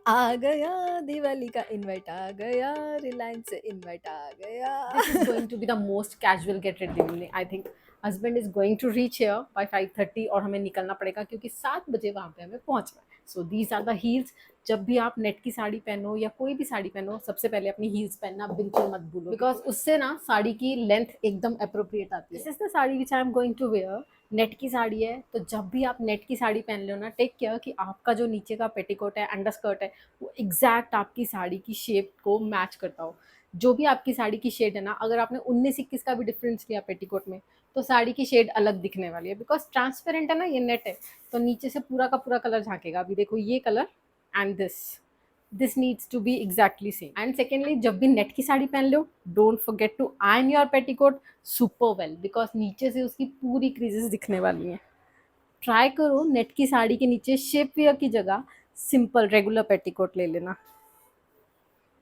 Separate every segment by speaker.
Speaker 1: आ गया दिवाली का इनवाइट आ गया, रिलायंस से इनवाइट आ गया।
Speaker 2: This is going to be the most casual get ready evening. I think husband is going to reach here by 5:30 और हमें निकलना पड़ेगा क्योंकि 7 बजे वहाँ पे हमें पहुँचना है। So these are the heels. जब भी आप नेट की साड़ी पहनो या कोई भी साड़ी पहनो, सबसे पहले अपनी हील्स पहनना बिल्कुल मत भूलो, बिकॉज उससे ना साड़ी की लेंथ एकदम अप्रोप्रिएट आती है। This is the sari which I am going to wear. Net की साड़ी है, तो जब भी आप नेट की साड़ी पहन लो ना, टेक केयर कि आपका जो नीचे का पेटीकोट है, अंडर स्कर्ट है, वो एग्जैक्ट आपकी साड़ी की शेप को मैच करता हो। जो भी आपकी साड़ी की शेड है ना, अगर आपने 19-21 का भी डिफरेंस लिया पेटीकोट में, तो साड़ी की शेड अलग दिखने वाली है, बिकॉज ट्रांसपेरेंट है ना, ये नेट है, तो नीचे से पूरा का पूरा कलर झांकेगा। अभी देखो ये colour and this needs to be exactly same. And secondly, जब भी नेट की साड़ी पहन लो, don't forget to iron your petticoat super well, because नीचे से उसकी पूरी क्रीजेस दिखने वाली हैं। ट्राई करो नेट की साड़ी के नीचे शेप वेयर की जगह सिंपल रेगुलर पेटीकोट ले लेना,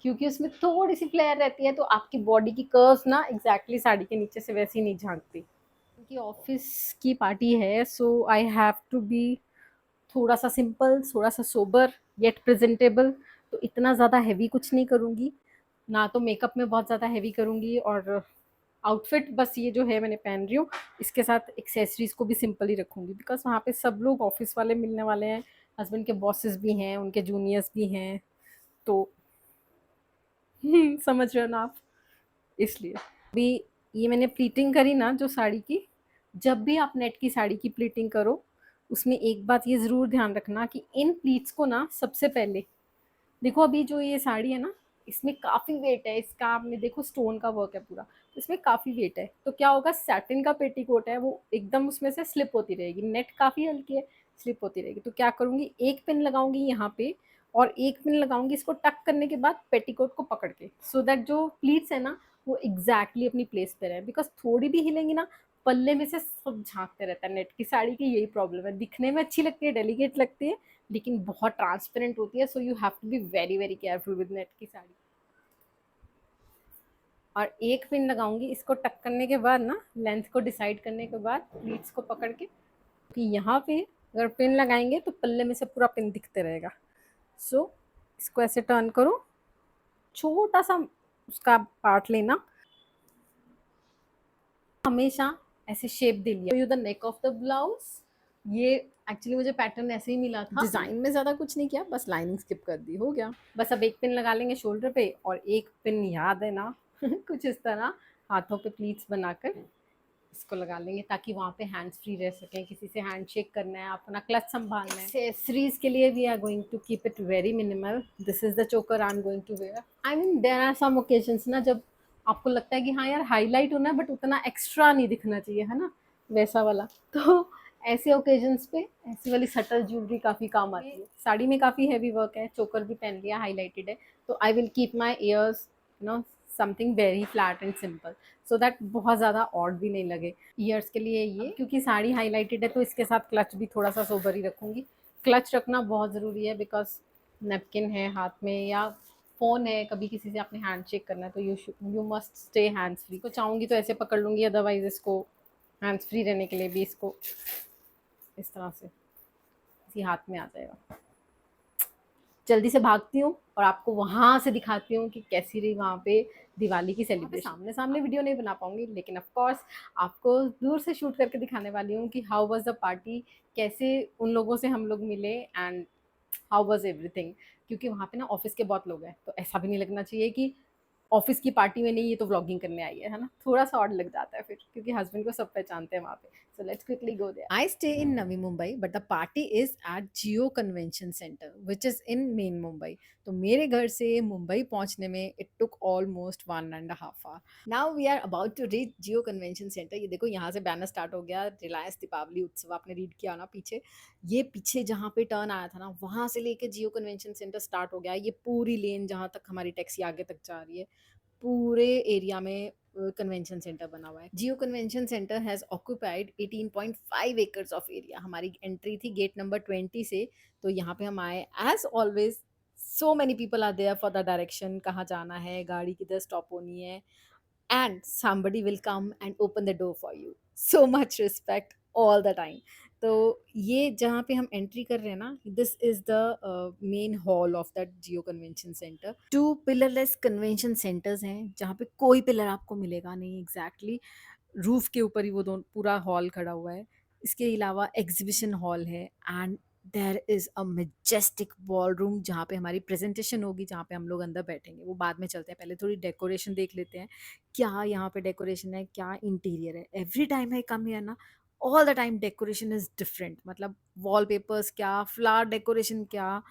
Speaker 2: क्योंकि उसमें थोड़ी सी फ्लेयर रहती है, तो आपकी बॉडी की कर्व्स ना एग्जैक्टली साड़ी के नीचे से वैसी नहीं झांकती। उनकी ऑफिस की पार्टी है, सो आई हैव टू बी थोड़ा सा सिंपल, थोड़ा सा सोबर येट प्रेजेंटेबल। तो इतना ज़्यादा हैवी कुछ नहीं करूँगी, ना तो मेकअप में बहुत ज़्यादा हैवी करूँगी, और आउटफिट बस ये जो है मैंने पहन रही हूँ, इसके साथ एक्सेसरीज को भी सिंपल ही रखूँगी, बिकॉज वहाँ पे सब लोग ऑफिस वाले मिलने वाले हैं, हस्बैंड के बॉसेस भी हैं, उनके जूनियर्स भी हैं, तो समझ रहे हो ना आप, इसलिए। अभी ये मैंने प्लीटिंग करी ना जो साड़ी की, जब भी आप नेट की साड़ी की प्लीटिंग करो, उसमें एक बात ये ज़रूर ध्यान रखना कि इन प्लीट्स को ना सबसे पहले देखो, अभी जो ये साड़ी है ना, इसमें काफ़ी वेट है, इसका आपने देखो स्टोन का वर्क है पूरा, तो इसमें काफ़ी वेट है, तो क्या होगा, सैटिन का पेटीकोट है, वो एकदम उसमें से स्लिप होती रहेगी, नेट काफ़ी हल्की है, स्लिप होती रहेगी। तो क्या करूँगी, एक पिन लगाऊंगी यहाँ पे, और एक पिन लगाऊंगी इसको टक करने के बाद पेटीकोट को पकड़ के, सो दैट जो प्लीट्स है ना, वो एग्जैक्टली अपनी प्लेस पे रहे, बिकॉज थोड़ी भी हिलेंगी ना, पल्ले में से सब झांकते रहता है। नेट की साड़ी की यही प्रॉब्लम है, दिखने में अच्छी लगती है, डेलीकेट लगती है, लेकिन बहुत ट्रांसपेरेंट होती है, so you have to be very very careful with net की साड़ी। और एक पिन लगाऊंगी, इसको टक करने के बाद ना, लेंथ को डिसाइड करने के बाद प्लीट्स को पकड़ के, कि यहाँ पे अगर पिन लगाएंगे तो पल्ले में से पूरा पिन दिखते रहेगा। सो इसको ऐसे टर्न करो, छोटा सा उसका पार्ट लेना, हमेशा ऐसे शेप दे लिया। You the neck of the blouse, ये एक्चुअली मुझे पैटर्न ऐसे ही मिला था, डिजाइन में ज्यादा कुछ नहीं किया, बस लाइनिंग स्किप कर दी, हो गया। बस अब एक पिन लगा लेंगे शोल्डर पे, और एक पिन याद है ना कुछ इस तरह हाथों पे प्लीट्स बनाकर इसको लगा लेंगे, ताकि वहाँ पे हैंड्स फ्री रह सके, किसी से हैंड शेक करना है, अपना क्लच संभालना है। एक्सेसरीज के लिए we are going to keep it very minimal. This is the choker I am going to wear. I mean there are some occasions ना, जब आपको लगता है कि हाँ यार हाईलाइट होना है, बट उतना एक्स्ट्रा नहीं दिखना चाहिए, है ना, वैसा वाला। तो ऐसे ओकेजन्स पे ऐसी वाली सटल ज्वेलरी काफ़ी काम आती है। साड़ी में काफ़ी हैवी वर्क है, चोकर भी पहन लिया, हाईलाइटेड है, तो I will keep my years know something very flat and simple, so that बहुत ज़्यादा ऑड भी नहीं लगे। ईयर्स के लिए ये, क्योंकि साड़ी हाईलाइटेड है, तो इसके साथ क्लच भी थोड़ा सा सोबर ही रखूँगी। क्लच रखना बहुत ज़रूरी है, बिकॉज नेपकिन है हाथ में, या फ़ोन है, कभी किसी से आपने हैंड शेक करना है, तो you must stay hands free. तो चाहूँगी तो ऐसे पकड़ लूँगी, अदरवाइज इसको हैंड्स फ्री रहने के लिए भी इसको इस तरह से इसी हाथ में आ जाएगा। जल्दी से भागती हूँ और आपको वहाँ से दिखाती हूँ कि कैसी रही वहाँ पे दिवाली की सेलिब्रेशन। सामने सामने वीडियो नहीं बना पाऊंगी, लेकिन ऑफ कोर्स आपको दूर से शूट करके दिखाने वाली हूँ कि हाउ वाज द पार्टी, कैसे उन लोगों से हम लोग मिले, एंड हाउ वाज एवरीथिंग। क्योंकि वहाँ पे ना ऑफिस के बहुत लोग हैं, तो ऐसा भी नहीं लगना चाहिए कि ऑफिस की पार्टी में नहीं, ये तो व्लॉगिंग करने आई है ना, थोड़ा सा ऑड लग जाता है फिर, क्योंकि हस्बैंड को सब पहचानते हैं वहाँ पे। So let's quickly go there. I stay in Navi Mumbai, but the party is at Jio convention centre which is in main Mumbai. तो मेरे घर से मुंबई पहुंचने में it took almost 1.5 hour. Now we are about to reach Jio convention centre. ये देखो यहाँ से बैनर स्टार्ट हो गया, रिलायंस दीपावली उत्सव, आपने रीड किया ना पीछे, ये पीछे जहाँ पे टर्न आया था ना, वहाँ से लेके जियो कन्वेंशन सेंटर स्टार्ट हो गया। ये पूरी लेन जहाँ तक हमारी टैक्सी आगे तक जा रही है, पूरे एरिया में कन्वेंशन सेंटर बना हुआ है। Jio convention centre has occupied 18.5 acres of area. हमारी एंट्री थी गेट नंबर 20 से, तो यहाँ पे हम आए। As always so many people are there for the direction, कहाँ जाना है, गाड़ी किधर स्टॉप होनी है, and somebody will come and open the door for you. So much respect. All the time. तो ये जहाँ पे हम एंट्री कर रहे हैं ना, this is the main hall of that Jio convention centre. 2 pillarless convention centres हैं, जहाँ पे कोई पिलर आपको मिलेगा नहीं एग्ज़ैक्टली, रूफ़ के ऊपर ही वो दोन पूरा हॉल खड़ा हुआ है। इसके अलावा एग्ज़िबिशन हॉल है and there is a majestic ballroom जहाँ पे हमारी प्रेज़ेंटेशन होगी, जहाँ पे हम लोग अंदर बैठेंगे। वो बाद में चलते हैं, पहले थोड़ी डेकोरेशन देख लेते हैं। क्या यहाँ पे डेकोरेशन है, क्या इंटीरियर है। Every time I come here ना, all the time decoration is different, मतलब वॉलपेपर्स क्या, फ्लावर डेकोरेशन क्या,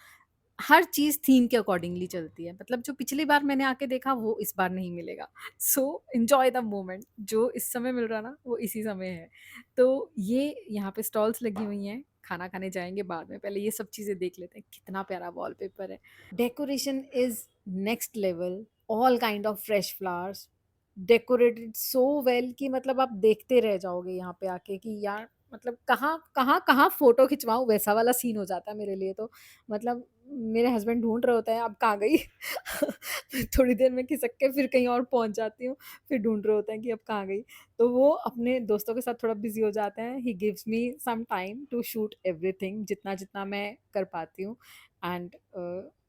Speaker 2: हर चीज़ थीम के अकॉर्डिंगली चलती है। मतलब जो पिछली बार मैंने आके देखा वो इस बार नहीं मिलेगा। सो एन्जॉय द मोमेंट, जो इस समय मिल रहा है ना वो इसी समय है। तो ये यहाँ पे स्टॉल्स लगी हुई हैं, खाना खाने जाएँगे बाद में, पहले ये सब चीज़ें देख लेते हैं, कितना प्यारा वॉलपेपर है। Decoration is next level, all kind of fresh flowers, decorated so well कि मतलब आप देखते रह जाओगे यहाँ पे आके कि यार मतलब कहाँ फ़ोटो खिंचवाऊँ, वैसा वाला सीन हो जाता है मेरे लिए तो। मतलब मेरे हस्बैंड ढूँढ रहे होते हैं, अब कहाँ गई? फिर थोड़ी देर में खिसक के फिर कहीं और पहुँच जाती हूँ, फिर ढूँढ रहे होते हैं कि अब कहाँ गई? तो वो अपने दोस्तों के साथ थोड़ा बिज़ी हो जाते हैं। He gives me some time to shoot everything, जितना-जितना मैं कर पाती हूँ एंड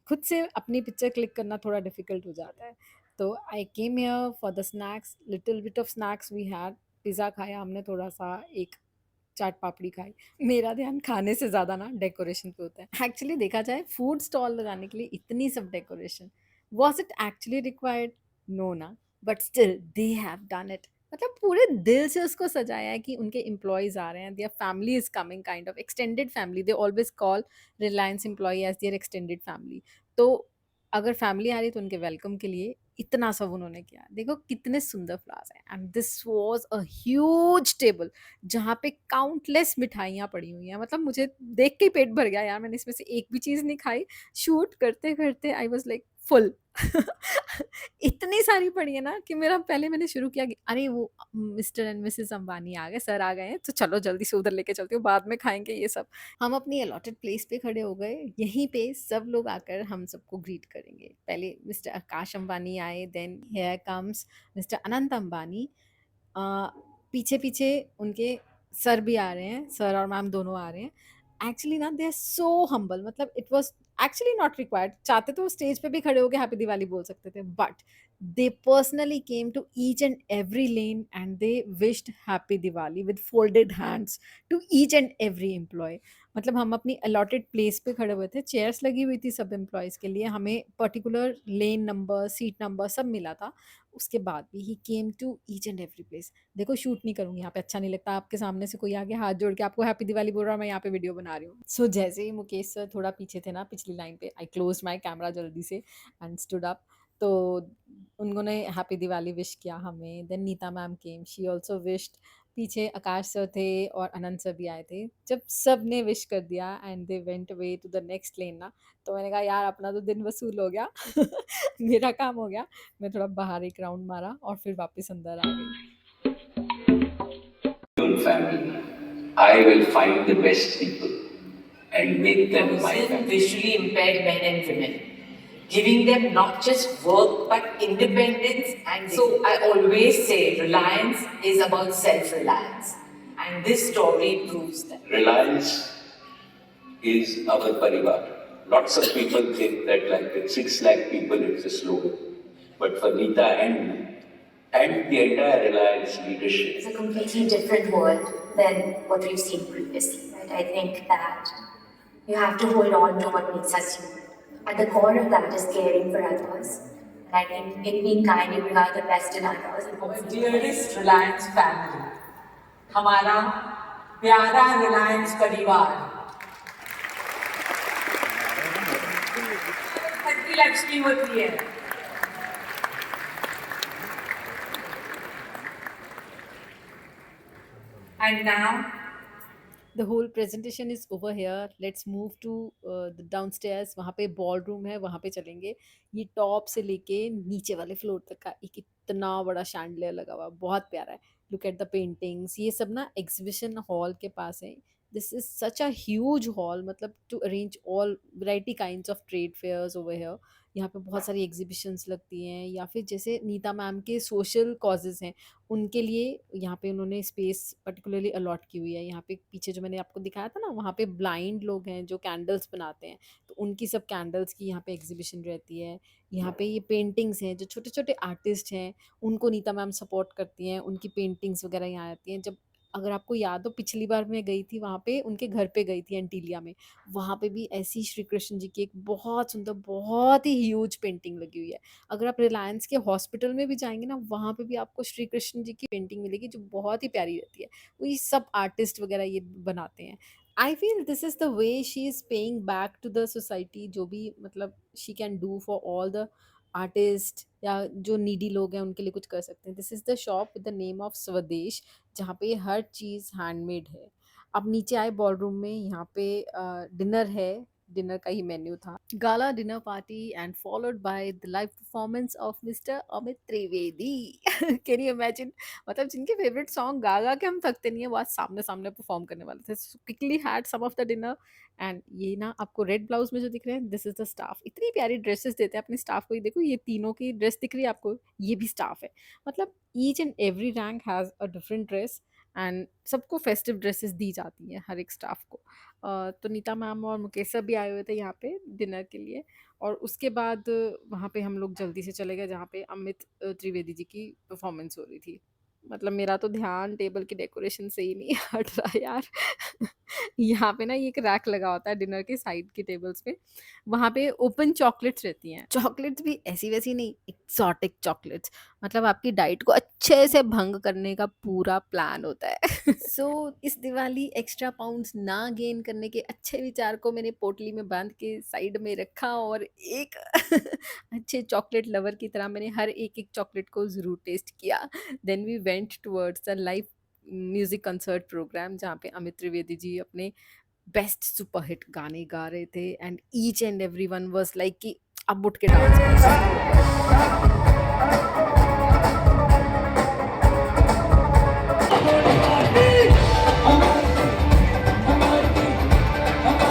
Speaker 2: खुद से अपनी पिक्चर क्लिक करना थोड़ा डिफ़िकल्ट हो जाता है। तो I came here for the snacks, little bit of snacks we had, pizza खाया हमने थोड़ा-सा, एक चाट पापड़ी खाई। मेरा ध्यान खाने से ज़्यादा ना डेकोरेशन पे होता है। एक्चुअली देखा जाए फूड स्टॉल लगाने के लिए इतनी सब decoration, was it actually required? No ना, but still they have done it. मतलब पूरे दिल से उसको सजाया है कि उनके एम्प्लॉइज़ आ रहे हैं, their family is coming, kind of extended family, they always call Reliance employee as their extended family. तो अगर फैमिली आ रही है तो उनके वेलकम के लिए इतना सब उन्होंने किया। देखो कितने सुंदर फ्लावर्स हैं and this was a huge table जहाँ पे काउंटलेस मिठाइयाँ पड़ी हुई हैं। मतलब मुझे देख के ही पेट भर गया यार, मैंने इसमें से एक भी चीज़ नहीं खाई। शूट करते-करते आई वाज़ लाइक फुल। इतनी सारी पड़ी है ना कि मेरा पहले मैंने शुरू किया कि अरे वो मिस्टर एंड मिसेज़ अंबानी आ गए, सर आ गए हैं, तो चलो जल्दी से उधर लेके चलती हूँ, बाद में खाएँगे ये सब। हम अपनी अलॉटेड प्लेस पे खड़े हो गए, यहीं पे सब लोग आकर हम सबको ग्रीट करेंगे। पहले मिस्टर आकाश अंबानी आए, then here comes mister Anant Ambani. अ, पीछे-पीछे उनके सर भी आ रहे हैं, सर और मैम दोनों आ रहे हैं। एक्चुअली ना दे आर सो हम्बल, मतलब it was actually not required, चाहते तो वो स्टेज पे भी खड़े होके हैप्पी दिवाली बोल सकते थे, but they personally came to each and every lane and they wished happy Diwali with folded hands to each and every employee। मतलब हम अपनी अलॉटेड प्लेस पे खड़े हुए थे, चेयर्स लगी हुई थी सब एम्प्लॉयज़ के लिए, हमें particular lane number, seat number सब मिला था। उसके बाद भी he came to each and every place. देखो शूट नहीं करूँगी यहाँ पे, अच्छा नहीं लगता, आपके सामने से कोई आके हाथ जोड़ के आपको हैप्पी दिवाली बोल रहा है, मैं यहाँ पे वीडियो बना रही हूँ। सो जैसे ही मुकेश सर थोड़ा पीछे थे ना पिछली लाइन पे, आई क्लोज्ड माय कैमरा जल्दी से एंड स्टूड अप। तो उन्होंने हैप्पी दिवाली विश किया हमें, then Nita ma'am came, she also wished. पीछे आकाश सर थे और अनंत सर भी आए थे। जब सब ने विश कर दिया and they went away to the next lane ना, तो मैंने कहा यार अपना तो दिन वसूल हो गया। मेरा काम हो गया। मैं थोड़ा बाहर एक राउंड मारा और फिर वापस अंदर आ गई।
Speaker 3: Your family. I will find the best people and make them my family.
Speaker 4: Visually impaired men and women, giving them not just work but independence. And so I always say Reliance is about self-reliance, and this story proves that.
Speaker 3: Reliance is our parivar. Lots of people think that like with 6 lakh people it's a slogan. But for Neeta and the entire Reliance leadership,
Speaker 5: It's a completely different world than what we've seen previously, right? I think that you have to hold on to what makes us human. At the core of that is caring for others. And I think in being kind, you bring out the best in others. And
Speaker 4: Our
Speaker 5: hopefully,
Speaker 4: dearest Reliance family, हमारा प्यारा Reliance परिवार, सबकी लक्ष्मी होती है। And now
Speaker 2: the whole presentation is over here, let's move to the downstairs. वहाँ पे ball room है, वहाँ पे चलेंगे। ये टॉप से लेके नीचे वाले फ्लोर तक का एक इतना बड़ा शैंडलियर लगा हुआ है, बहुत प्यारा है। लुक एट द पेंटिंग्स, ये सब ना एग्जीबिशन हॉल के पास है। This is such a huge hall, मतलब to arrange all variety kinds of trade fairs over here. यहाँ पे बहुत सारी एग्जीबिशंस लगती हैं, या फिर जैसे नीता मैम के सोशल कॉजेज हैं उनके लिए यहाँ पे उन्होंने स्पेस पर्टिकुलरली अलॉट की हुई है। यहाँ पे पीछे जो मैंने आपको दिखाया था ना, वहाँ पे ब्लाइंड लोग हैं जो कैंडल्स बनाते हैं, तो उनकी सब कैंडल्स की यहाँ पे एग्जीबिशन रहती है। यहाँ पे ये पेंटिंग्स हैं, जो छोटे छोटे आर्टिस्ट हैं उनको नीता मैम सपोर्ट करती हैं, उनकी पेंटिंग्स वगैरह यहाँ आती हैं। जब अगर आपको याद हो, पिछली बार मैं गई थी वहाँ पे, उनके घर पे गई थी एंटीलिया में, वहाँ पे भी ऐसी श्री कृष्ण जी की एक बहुत सुंदर, बहुत ही ह्यूज पेंटिंग लगी हुई है। अगर आप रिलायंस के हॉस्पिटल में भी जाएंगे ना, वहाँ पे भी आपको श्री कृष्ण जी की पेंटिंग मिलेगी जो बहुत ही प्यारी रहती है। वही सब आर्टिस्ट वगैरह ये बनाते हैं। I feel this is the way she is paying back to the society, जो भी मतलब she can do for all the artist या जो नीडी लोग हैं उनके लिए कुछ कर सकते हैं। This is the shop with the name of स्वदेश, जहाँ पे हर चीज़ हैंडमेड है। अब नीचे आए बॉलरूम में, यहाँ पे डिनर है, डिनर का ही मेन्यू था। Gala dinner party and followed by the live performance of mister Amit Trivedi. Can you imagine, मतलब जिनके फेवरेट सॉन्ग गा गा के हम थकते नहीं है, वो आज सामने सामने परफॉर्म करने वाले थे। Quickly had some of the dinner. And ये ना आपको रेड ब्लाउज में जो दिख रहे हैं, दिस इज द स्टाफ। इतनी प्यारी ड्रेसेस देते हैं अपने स्टाफ को, ये देखो, ये तीनों की ड्रेस दिख रही है आपको, ये भी स्टाफ है। मतलब each and every rank has a different dress, and सबको फेस्टिव ड्रेसेस दी जाती हैं हर एक स्टाफ को। तो नीता मैम और मुकेश सर भी आए हुए थे यहाँ पे डिनर के लिए। और उसके बाद वहाँ पे हम लोग जल्दी से चले गए जहाँ पे अमित त्रिवेदी जी की परफॉर्मेंस हो रही थी। मतलब मेरा तो ध्यान टेबल की डेकोरेशन से ही नहीं हट रहा है यार। यहाँ पे ना ये एक रैक लगा होता है डिनर के साइड के टेबल्स पे, वहाँ पे ओपन चॉकलेट्स रहती हैं। चॉकलेट्स भी ऐसी वैसी नहीं, एक्सॉटिक चॉकलेट्स, मतलब आपकी डाइट को अच्छे से भंग करने का पूरा प्लान होता है। सो इस दिवाली एक्स्ट्रा पाउंड्स ना गेन करने के अच्छे विचार को मैंने पोटली में बांध के साइड में रखा, और एक अच्छे चॉकलेट लवर की तरह मैंने हर एक एक चॉकलेट को ज़रूर टेस्ट किया। Then we went towards the live music concert programme, जहाँ पे अमित त्रिवेदी जी अपने बेस्ट सुपरहिट गाने गा रहे थे, and each and everyone was like कि अब उठ के डांस करो।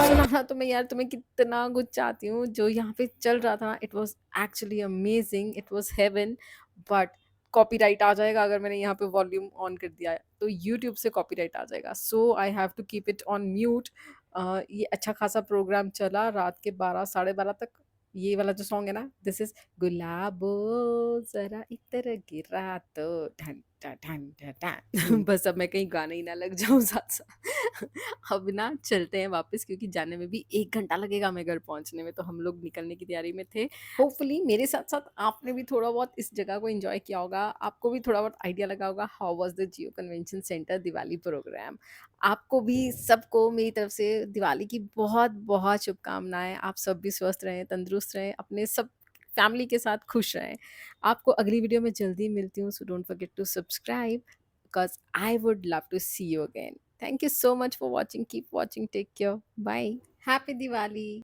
Speaker 2: सुनाना तो मैं यार तुम्हें कितना कुछ चाहती हूँ, जो यहाँ पे चल रहा था, it was actually amazing, it was heaven. But copyright आ जाएगा अगर मैंने यहाँ पे वॉल्यूम ऑन कर दिया है, तो यूट्यूब से कॉपीराइट आ जाएगा। So I have to keep it on mute. ये अच्छा खासा प्रोग्राम चला रात के 12 साढ़े 12 तक। ये वाला जो सॉन्ग है ना, दिस इज गुलाबो जरा इतर गिरा तो ढन ढन ढन ढन ढन। बस अब मैं कहीं गाने ही ना लग जाऊं साथ साथ। अब ना चलते हैं वापस, क्योंकि जाने में भी 1 घंटा लगेगा हमें घर पहुंचने में, तो हम लोग निकलने की तैयारी में थे। होपफुली मेरे साथ साथ आपने भी थोड़ा बहुत इस जगह को एंजॉय किया होगा, आपको भी थोड़ा बहुत आइडिया लगा होगा how was the Jio convention centre Diwali programme. आपको भी सबको मेरी तरफ से दिवाली की बहुत बहुत शुभकामनाएं। आप सब भी स्वस्थ रहें, तंदुरुस्त रहें, अपने सब फैमिली के साथ खुश रहें। आपको अगली वीडियो में जल्दी मिलती हूँ, so don't forget to subscribe, because I would love to see you again. Thank you so much for watching. Keep watching. Take care. Bye. Happy Diwali.